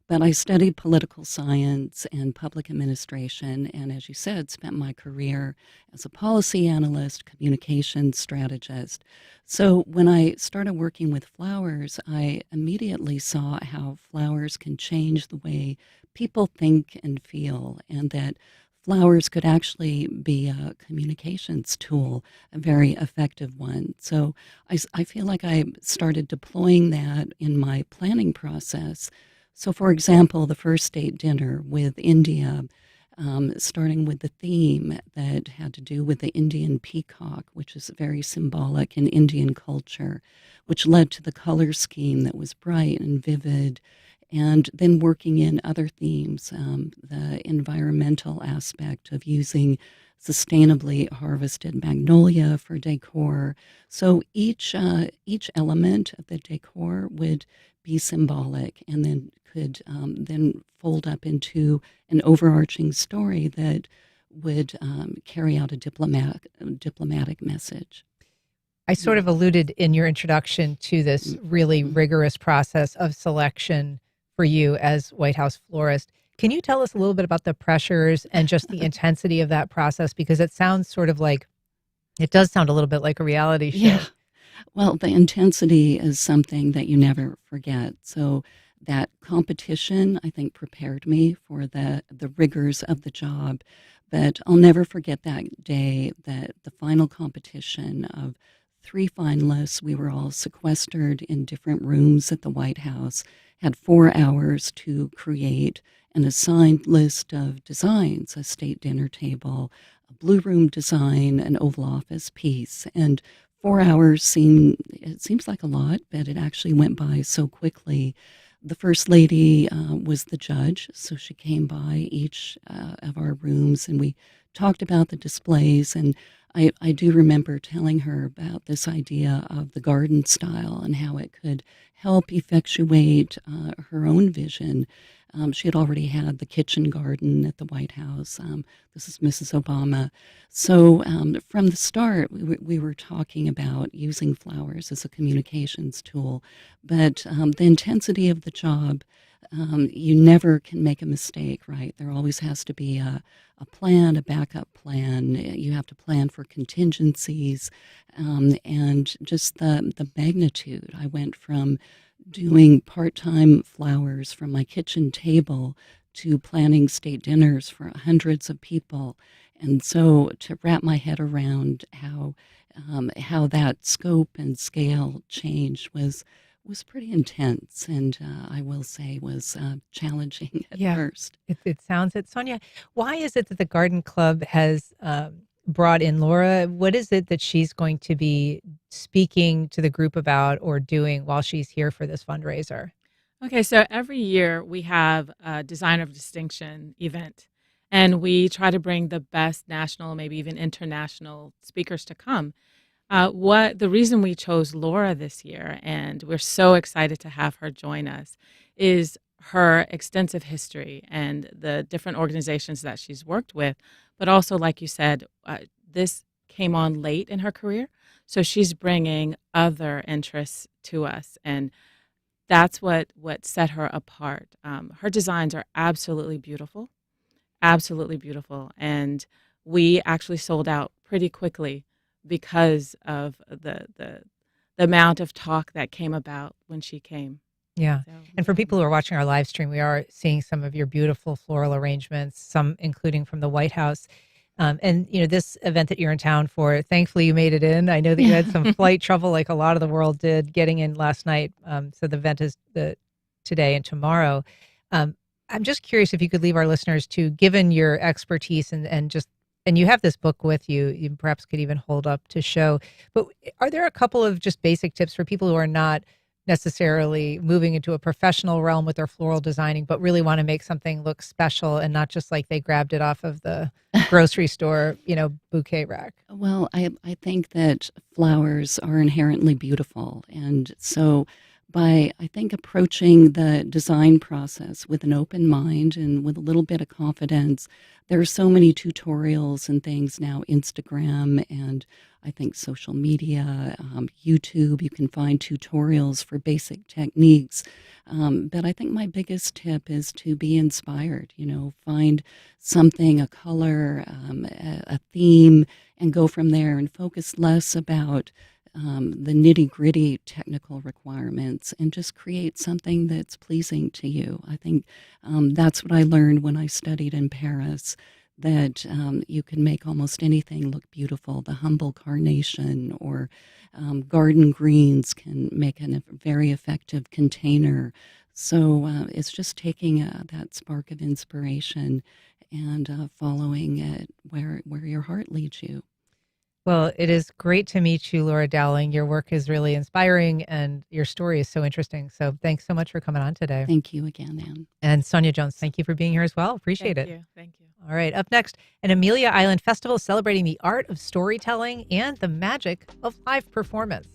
But I studied political science and public administration, and as you said, spent my career as a policy analyst, communications strategist. So when I started working with flowers, I immediately saw how flowers can change the way people think and feel, and that flowers could actually be a communications tool, a very effective one. So I feel like I started deploying that in my planning process. So, for example, the first state dinner with India, starting with the theme that had to do with the Indian peacock, which is very symbolic in Indian culture, which led to the color scheme that was bright and vivid, and then working in other themes, the environmental aspect of using sustainably harvested magnolia for decor. So each element of the decor would be symbolic, and then could then fold up into an overarching story that would carry out a diplomatic message. I sort of alluded in your introduction to this really rigorous process of selection for you as White House florist. Can you tell us a little bit about the pressures and just the intensity of that process? Because it sounds sort of like, it does sound a little bit like a reality show. Yeah. Well, the intensity is something that you never forget. So that competition, I think, prepared me for the rigors of the job. But I'll never forget that day, that the final competition of 3 finalists. We were all sequestered in different rooms at the White House, had 4 hours to create an assigned list of designs: a state dinner table, a blue room design, an Oval Office piece. And 4 hours seems like a lot, but it actually went by so quickly. The First Lady was the judge, so she came by each of our rooms, and we talked about the displays. And I do remember telling her about this idea of the garden style and how it could help effectuate her own vision. She had already had the kitchen garden at the White House. This is Mrs. Obama. So from the start, we were talking about using flowers as a communications tool. But the intensity of the job, you never can make a mistake, right? There always has to be a plan, a backup plan. You have to plan for contingencies, and just the magnitude. I went from doing part-time flowers from my kitchen table to planning state dinners for hundreds of people. And so to wrap my head around how that scope and scale change was pretty intense, and I will say was challenging at first. It sounds it. Sonia, why is it that the Garden Club has brought in Laura? What is it that she's going to be speaking to the group about or doing while she's here for this fundraiser? Okay, so every year we have a Design of Distinction event, and we try to bring the best national, maybe even international speakers to come. The reason we chose Laura this year, and we're so excited to have her join us, is her extensive history and the different organizations that she's worked with. But also, like you said, this came on late in her career, so she's bringing other interests to us, and that's what set her apart. Her designs are absolutely beautiful, and we actually sold out pretty quickly because of the amount of talk that came about when she came. Yeah. And for people who are watching our live stream, we are seeing some of your beautiful floral arrangements, some including from the White House. And, this event that you're in town for, thankfully you made it in. I know that you had some flight trouble like a lot of the world did getting in last night. So the event is today and tomorrow. I'm just curious if you could leave our listeners to, given your expertise and you have this book with you, you perhaps could even hold up to show. But are there a couple of just basic tips for people who are not necessarily moving into a professional realm with their floral designing, but really want to make something look special and not just like they grabbed it off of the grocery store, bouquet rack? Well, I think that flowers are inherently beautiful. And so by, I think, approaching the design process with an open mind and with a little bit of confidence, there are so many tutorials and things now, Instagram and I think social media, YouTube, you can find tutorials for basic techniques. But I think my biggest tip is to be inspired, find something, a color, a theme, and go from there and focus less about the nitty-gritty technical requirements and just create something that's pleasing to you. I think that's what I learned when I studied in Paris, that you can make almost anything look beautiful. The humble carnation or garden greens can make a very effective container. So it's just taking that spark of inspiration and following it where your heart leads you. Well, it is great to meet you, Laura Dowling. Your work is really inspiring and your story is so interesting. So thanks so much for coming on today. Thank you again, Ann. And Sonia Jones, thank you for being here as well. Appreciate it. Thank you. All right, up next, an Amelia Island festival celebrating the art of storytelling and the magic of live performance.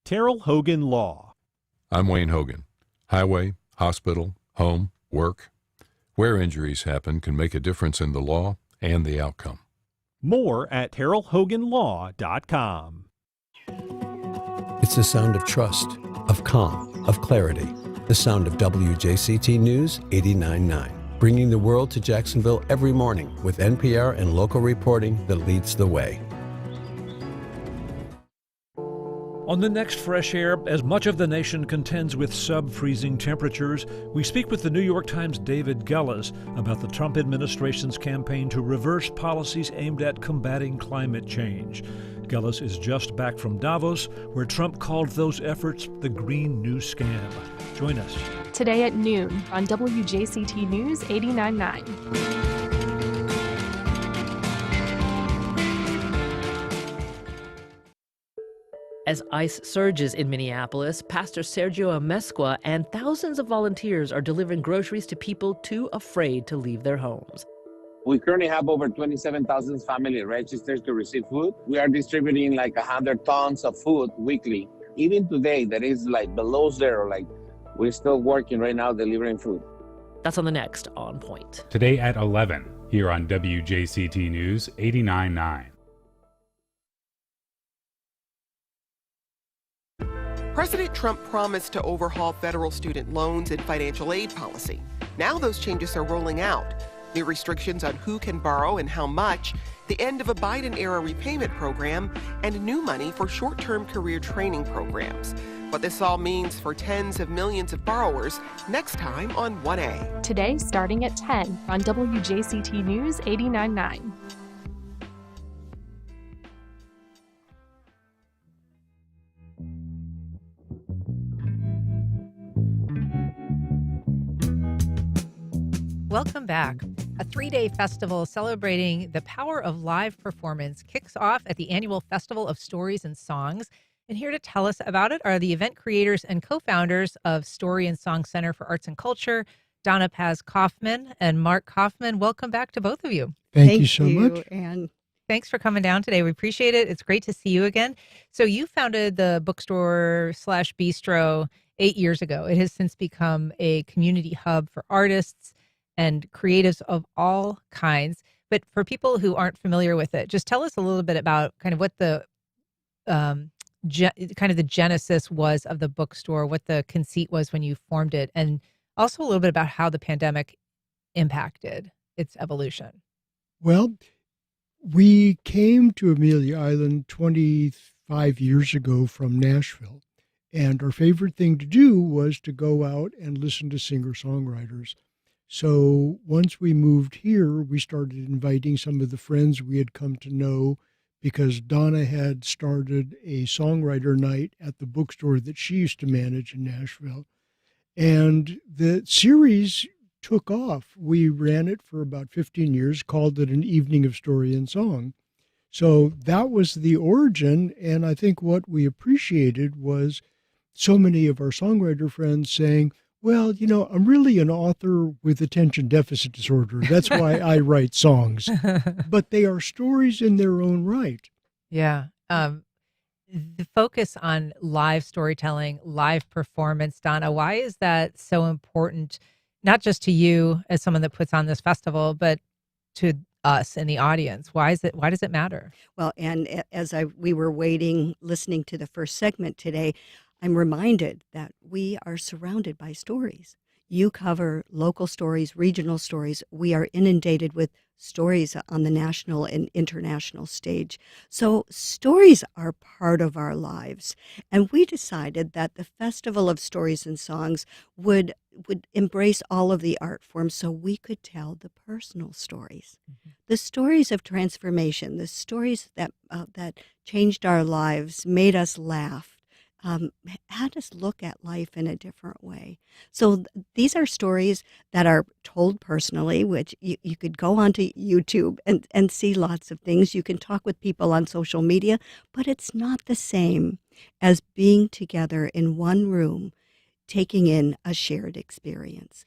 Terrell Hogan Law. I'm Wayne Hogan. Highway, hospital, home, work. Where injuries happen can make a difference in the law and the outcome. More at TerrellHoganLaw.com. It's the sound of trust, of calm, of clarity. The sound of WJCT News 89.9. Bringing the world to Jacksonville every morning with NPR and local reporting that leads the way. On the next Fresh Air, as much of the nation contends with sub-freezing temperatures, we speak with the New York Times' David Gullis about the Trump administration's campaign to reverse policies aimed at combating climate change. Gullis is just back from Davos, where Trump called those efforts the Green New Scam. Join us. Today at noon on WJCT News 89.9. As ICE surges in Minneapolis, Pastor Sergio Amezcua and thousands of volunteers are delivering groceries to people too afraid to leave their homes. We currently have over 27,000 families registered to receive food. We are distributing like 100 tons of food weekly. Even today, that is like below zero. Like we're still working right now delivering food. That's on the next On Point. Today at 11, here on WJCT News 89.9. President Trump promised to overhaul federal student loans and financial aid policy. Now those changes are rolling out. New restrictions on who can borrow and how much, the end of a Biden-era repayment program, and new money for short-term career training programs. What this all means for tens of millions of borrowers next time on 1A. Today starting at 10 on WJCT News 89.9. Welcome back. A 3-day festival celebrating the power of live performance kicks off at the annual Festival of Stories and Songs. And here to tell us about it are the event creators and co-founders of Story and Song Center for Arts and Culture, Donna Paz Kaufman and Mark Kaufman. Welcome back to both of you. Thank you so much. And thanks for coming down today. We appreciate it. It's great to see you again. So you founded the bookstore/bistro 8 years ago. It has since become a community hub for artists and creatives of all kinds. But for people who aren't familiar with it, just tell us a little bit about kind of what the kind of the genesis was of the bookstore, what the conceit was when you formed it, and also a little bit about how the pandemic impacted its evolution. Well, we came to Amelia Island 25 years ago from Nashville, and our favorite thing to do was to go out and listen to singer-songwriters. So once we moved here, we started inviting some of the friends we had come to know because Donna had started a songwriter night at the bookstore that she used to manage in Nashville. And the series took off. We ran it for about 15 years, called it an evening of story and song. So that was the origin. And I think what we appreciated was so many of our songwriter friends saying, well, you know, I'm really an author with attention deficit disorder. That's why I write songs. But they are stories in their own right. Yeah. The focus on live storytelling, live performance, Donna, why is that so important, not just to you as someone that puts on this festival, but to us in the audience? Why does it matter? Well, and as we were waiting, listening to the first segment today, I'm reminded that we are surrounded by stories. You cover local stories, regional stories. We are inundated with stories on the national and international stage. So stories are part of our lives. And we decided that the Festival of Stories and Songs would embrace all of the art forms so we could tell the personal stories, the stories of transformation, the stories that changed our lives, made us laugh, had us look at life in a different way. So these are stories that are told personally, which you could go onto YouTube and see lots of things. You can talk with people on social media, but it's not the same as being together in one room, taking in a shared experience.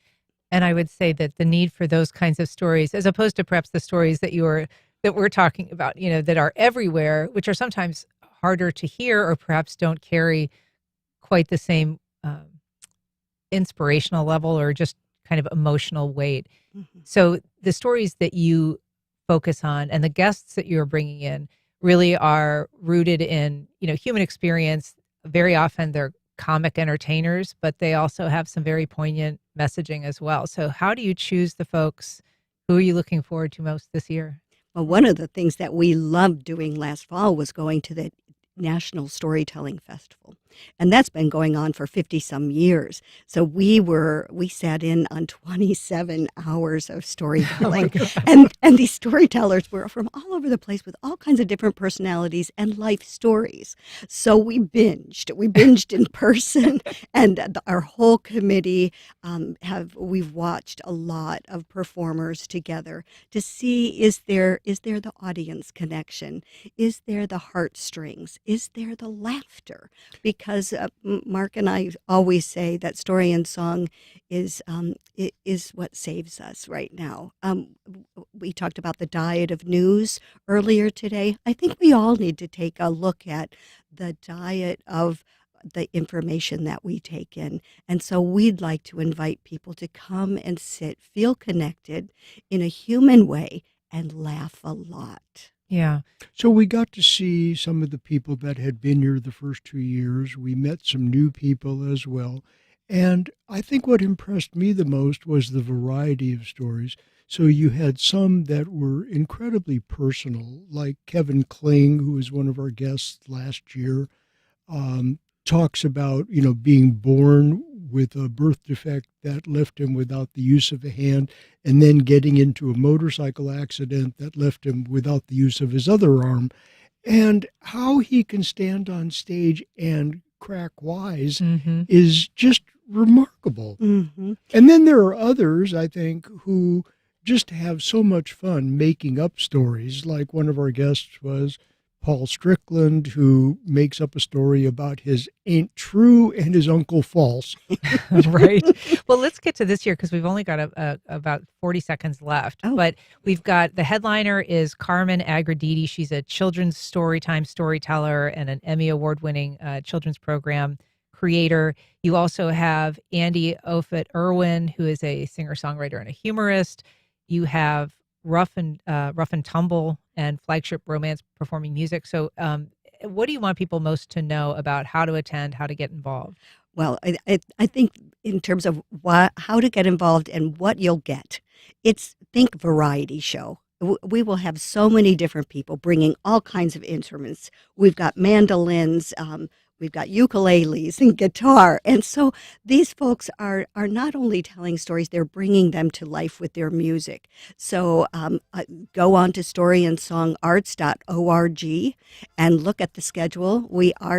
And I would say that the need for those kinds of stories, as opposed to perhaps the stories that we're talking about, that are everywhere, which are sometimes harder to hear or perhaps don't carry quite the same inspirational level or just kind of emotional weight. Mm-hmm. So the stories that you focus on and the guests that you're bringing in really are rooted in, human experience. Very often they're comic entertainers, but they also have some very poignant messaging as well. So how do you choose the folks? Who are you looking forward to most this year? Well, one of the things that we loved doing last fall was going to the National Storytelling Festival. And that's been going on for 50 some years. So we sat in on 27 hours of storytelling. And these storytellers were from all over the place with all kinds of different personalities and life stories. So we binged in person, and our whole committee we've watched a lot of performers together to see, is there the audience connection? Is there the heartstrings? Is there the laughter? Because Mark and I always say that story and song is what saves us right now. We talked about the diet of news earlier today. I think we all need to take a look at the diet of the information that we take in. And so we'd like to invite people to come and sit, feel connected in a human way, and laugh a lot. Yeah. So we got to see some of the people that had been here the first 2 years. We met some new people as well. And I think what impressed me the most was the variety of stories. So you had some that were incredibly personal, like Kevin Kling, who was one of our guests last year, talks about, being born with a birth defect that left him without the use of a hand, and then getting into a motorcycle accident that left him without the use of his other arm, and how he can stand on stage and crack wise is just remarkable. Mm-hmm. And then there are others, I think, who just have so much fun making up stories. Like one of our guests was Paul Strickland, who makes up a story about his Aunt True and his Uncle False. Right. Well, let's get to this year because we've only got about 40 seconds left. Oh. But we've got the headliner is Carmen Agrediti. She's a children's storytime storyteller and an Emmy Award-winning children's program creator. You also have Andy Offutt Irwin, who is a singer-songwriter and a humorist. You have Rough and Tumble and Flagship Romance performing music. So what do you want people most to know about how to attend, how to get involved? Well, I think in terms of how to get involved and what you'll get, think variety show. We will have so many different people bringing all kinds of instruments. We've got mandolins, we've got ukuleles and guitar. And so these folks are not only telling stories, they're bringing them to life with their music. So go on to storyandsongarts.org and look at the schedule.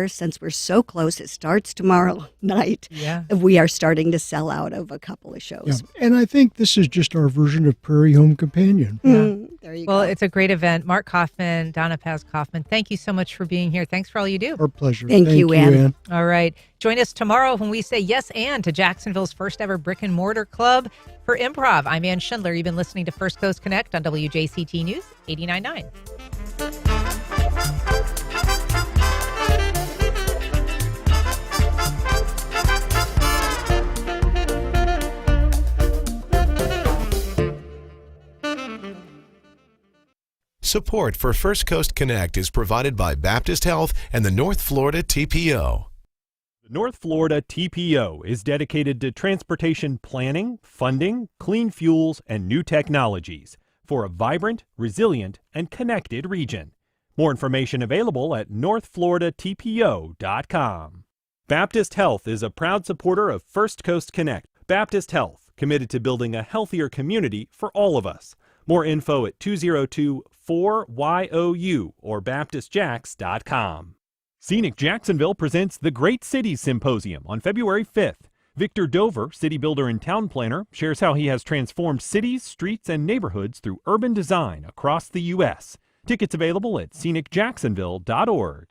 Since we're so close, it starts tomorrow night. Yeah. We are starting to sell out of a couple of shows. Yeah. And I think this is just our version of Prairie Home Companion. Yeah. There you go. Well, it's a great event. Mark Kaufman, Donna Paz Kaufman, thank you so much for being here. Thanks for all you do. Our pleasure. Thank you, Ann. All right. Join us tomorrow when we say yes and to Jacksonville's first ever brick and mortar club for improv. I'm Ann Schindler. You've been listening to First Coast Connect on WJCT News 89.9. Support for First Coast Connect is provided by Baptist Health and the North Florida TPO. North Florida TPO is dedicated to transportation planning, funding, clean fuels, and new technologies for a vibrant, resilient, and connected region. More information available at northfloridatpo.com. Baptist Health is a proud supporter of First Coast Connect. Baptist Health, committed to building a healthier community for all of us. More info at 202-4YOU or baptistjax.com. Scenic Jacksonville presents the Great Cities Symposium on February 5th. Victor Dover, city builder and town planner, shares how he has transformed cities, streets, and neighborhoods through urban design across the U.S. Tickets available at scenicjacksonville.org.